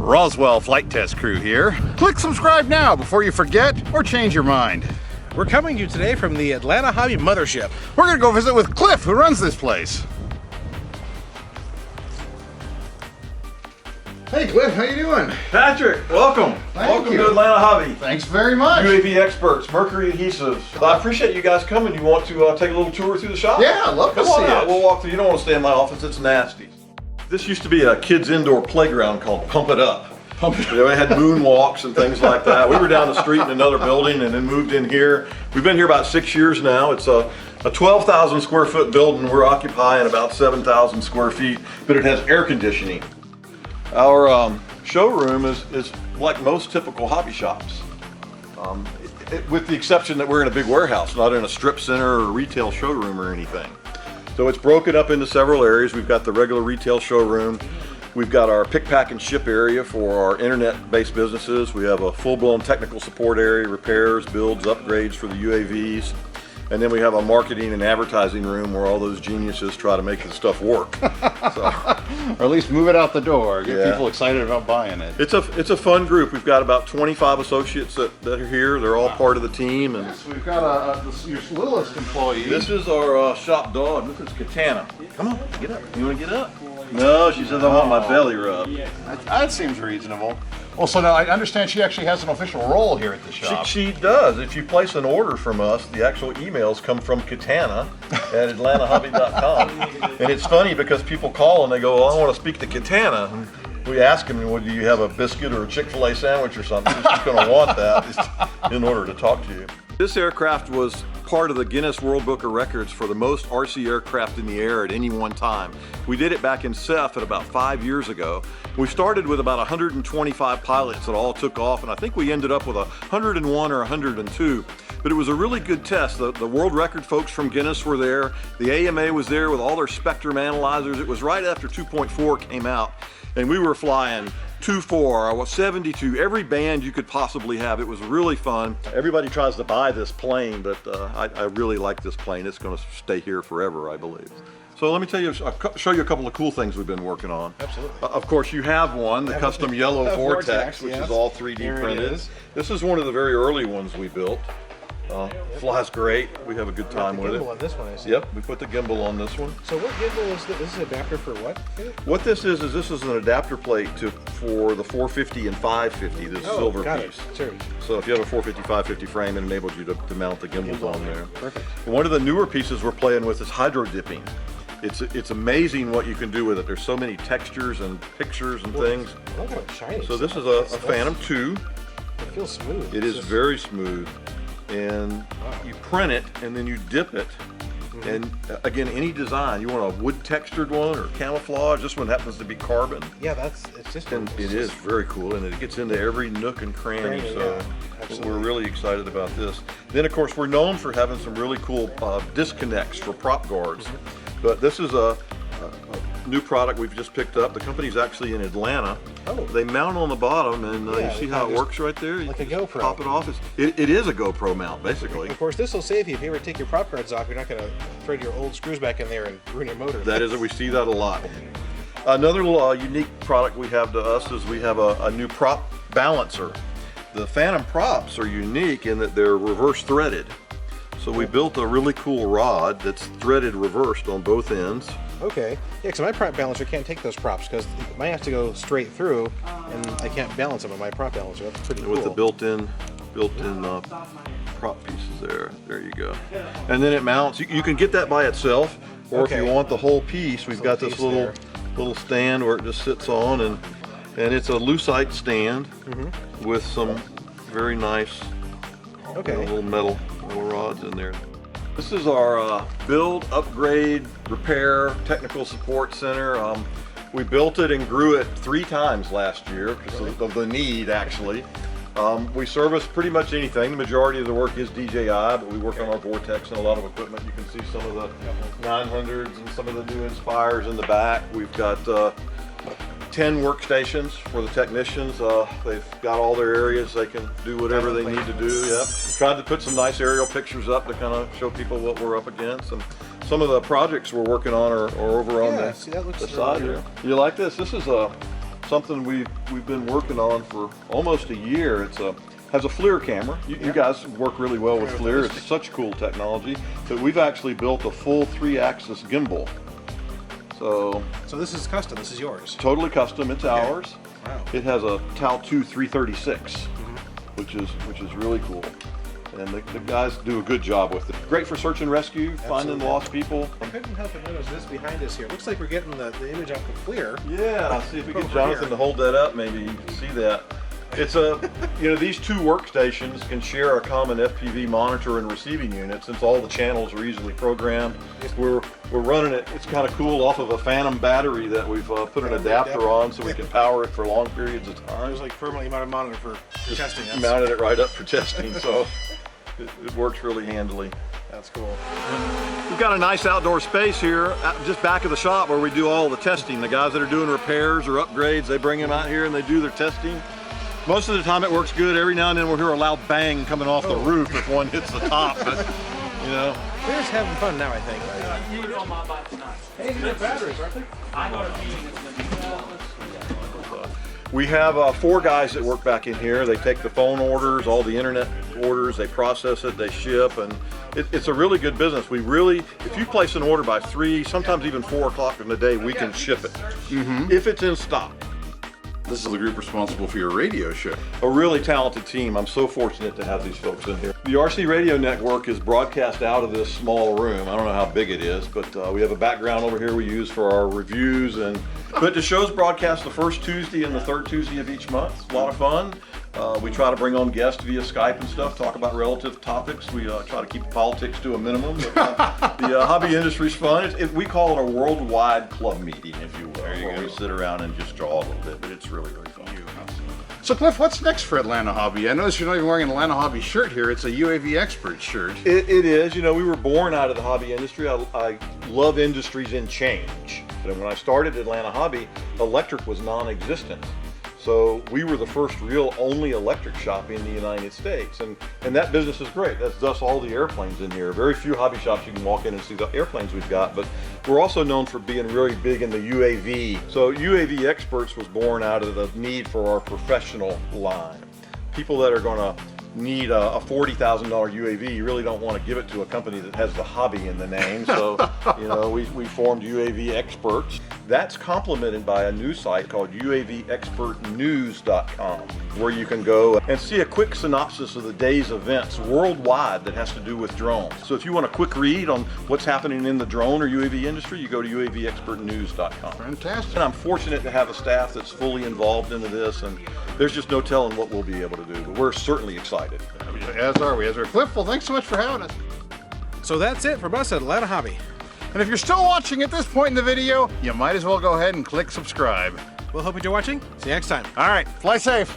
Roswell Flight Test Crew here. Click subscribe now before you forget or change your mind. We're coming to you today from the Atlanta Hobby Mothership. We're gonna go visit with Cliff, who runs this place. Hey Cliff, how you doing? Patrick, welcome. Welcome you. to Atlanta Hobby. Thanks very much. UAV experts, Mercury adhesives. I appreciate you guys coming. You want to take a little tour through the shop? Yeah, I'd love to Come on see out. it. We'll walk through. You don't want to stay in my office. It's nasty. This used to be a kids' indoor playground called Pump It Up. They had moonwalks and things like that. We were down the street in another building and then moved in here. We've been here about 6 years now. It's a 12,000 square foot building. We're occupying about 7,000 square feet, but it has air conditioning. Our showroom is like most typical hobby shops, with the exception that we're in a big warehouse, not in a strip center or retail showroom or anything. So it's broken up into several areas. We've got the regular retail showroom. We've got our pick, pack, and ship area for our internet-based businesses. We have a full-blown technical support area, repairs, builds, upgrades for the UAVs. And then we have a marketing and advertising room where all those geniuses try to make the stuff work. So, or at least move it out the door, get people excited about buying it. It's a fun group. We've got about 25 associates that are here. They're all part of the team. And yes, we've got your littlest employee. this is our shop dog. This is Katana. Come on, get up. You want to get up? No, she says I want my belly rubbed. That seems reasonable. Well, so now I understand she actually has an official role here at the shop. She does. If you place an order from us, the actual emails come from Katana at atlantahobby.com. And it's funny because people call and they go, well, I want to speak to Katana. And we ask them, well, do you have a biscuit or a Chick-fil-A sandwich or something? She's going to want that in order to talk to you. This aircraft was part of the Guinness World Book of Records for the most RC aircraft in the air at any one time. We did it back in Ceph at about 5 years ago. We started with about 125 pilots that all took off, and I think we ended up with 101 or 102. But it was a really good test. The world record folks from Guinness were there. The AMA was there with all their spectrum analyzers. It was right after 2.4 came out, and we were flying 2.4, 72, every band you could possibly have. It was really fun. Everybody tries to buy this plane, but I really like this plane. It's going to stay here forever, I believe. So let me tell you, show you a couple of cool things we've been working on. Absolutely. Of course, you have one, the custom yellow Vortex, which yes. is all 3D There printed. This is one of the very early ones we built. Flies great. We have a good time with it. Gimbal on this one, I see. Yep, we put the gimbal on this one. So what gimbal is this? This is an adapter for what? What this is an adapter plate for the 450 and 550, this silver got piece. It. Sure. So if you have a 450, 550 frame, it enables you to mount the gimbals on there. Perfect. One of the newer pieces we're playing with is hydro dipping. It's amazing what you can do with it. There's so many textures and pictures and things. Look how it's shiny. So this is a Phantom 2. It feels smooth. It is very smooth. And you print it and then you dip it. And again, any design, you want a wood textured one or camouflage. This one happens to be carbon. Yeah, it's just. And it is very cool, and it gets into every nook and cranny. So we're really excited about this. Then, of course, we're known for having some really cool disconnects for prop guards. But this is a new product we've just picked up. The company's actually in Atlanta. Oh. They mount on the bottom, and you see how it works right there? Like you a GoPro. Pop it off. It is a GoPro mount, basically. Of course, this will save you if you ever take your prop guards off. You're not going to thread your old screws back in there and ruin your motor. That is, we see that a lot. Another unique product we have to us is we have a new prop balancer. The Phantom props are unique in that they're reverse threaded. So we built a really cool rod that's threaded reversed on both ends. Okay. Yeah, because my prop balancer can't take those props because mine has to go straight through, and I can't balance them on my prop balancer. That's pretty cool. With the built-in prop pieces there. There you go. And then it mounts. You can get that by itself, or if you want the whole piece, we've got this little stand where it just sits on, and it's a lucite stand with some very nice little metal rods in there. This is our build, upgrade, repair, technical support center. We built it and grew it 3 times last year because of the need, actually. We service pretty much anything. The majority of the work is DJI, but we work on our Vortex and a lot of equipment. You can see some of the 900s and some of the new Inspires in the back. We've got 10 workstations for the technicians. They've got all their areas. They can do whatever they need to do. Yep. Tried to put some nice aerial pictures up to kind of show people what we're up against. And some of the projects we're working on are over on the side here. You like this? This is a something we've been working on for almost a year. It's has a FLIR camera. You guys work really well with FLIR. It's such cool technology that we've actually built a full 3-axis gimbal. So this is custom. This is yours. Totally custom. It's ours. Wow. It has a Tau 2 336, which is really cool. And the guys do a good job with it. Great for search and rescue, finding lost people. I couldn't help but notice this behind us here. Looks like we're getting the image off of FLIR. Yeah, I'll see if we get Over Jonathan here. to hold that up. Maybe you can see that. It's these two workstations can share a common FPV monitor and receiving unit since all the channels are easily programmed. We're running it. It's kind of cool off of a Phantom battery that we've put an adapter on so we can power it for long periods of time. It was like permanently mounted monitor for testing. Mounted it right up for testing, so it works really handily. That's cool. We've got a nice outdoor space here, just back of the shop where we do all the testing. The guys that are doing repairs or upgrades, they bring them out here and they do their testing. Most of the time it works good. Every now and then we'll hear a loud bang coming off the roof if one hits the top, but you know. We're just having fun now, I think. Hey, these are batteries, aren't they? We have 4 guys that work back in here. They take the phone orders, all the internet orders, they process it, they ship, and it's a really good business. We really, if you place an order by 3, sometimes even 4 o'clock in the day, we can ship it, if it's in stock. This is the group responsible for your radio show. A really talented team. I'm so fortunate to have these folks in here. The RC Radio Network is broadcast out of this small room. I don't know how big it is, but we have a background over here we use for our reviews. But the show's broadcast the first Tuesday and the third Tuesday of each month. It's a lot of fun. We try to bring on guests via Skype and stuff, talk about relative topics. We try to keep politics to a minimum. But, the hobby industry's fun. We call it a worldwide club meeting, if you will, where we sit around and just draw a little bit, but it's really, really fun. So Cliff, what's next for Atlanta Hobby? I notice you're not even wearing an Atlanta Hobby shirt here. It's a UAV expert shirt. It is. You know, we were born out of the hobby industry. I love industries in change. And when I started Atlanta Hobby, electric was non-existent. So we were the first real only electric shop in the United States. And that business is great. That's thus all the airplanes in here. Very few hobby shops you can walk in and see the airplanes we've got, but we're also known for being really big in the UAV. So UAV Experts was born out of the need for our professional line. People that are gonna need a $40,000 UAV, you really don't want to give it to a company that has the hobby in the name. So, you know, we formed UAV Experts. That's complemented by a news site called UAVExpertnews.com, where you can go and see a quick synopsis of the day's events worldwide that has to do with drones. So if you want a quick read on what's happening in the drone or UAV industry, you go to UAVExpertnews.com. Fantastic. And I'm fortunate to have a staff that's fully involved into this, and there's just no telling what we'll be able to do, but we're certainly excited. As are we. Cliff, well, thanks so much for having us. So that's it from us at Atlanta Hobby. And if you're still watching at this point in the video, you might as well go ahead and click subscribe. We'll hope you're watching. See you next time. All right, fly safe.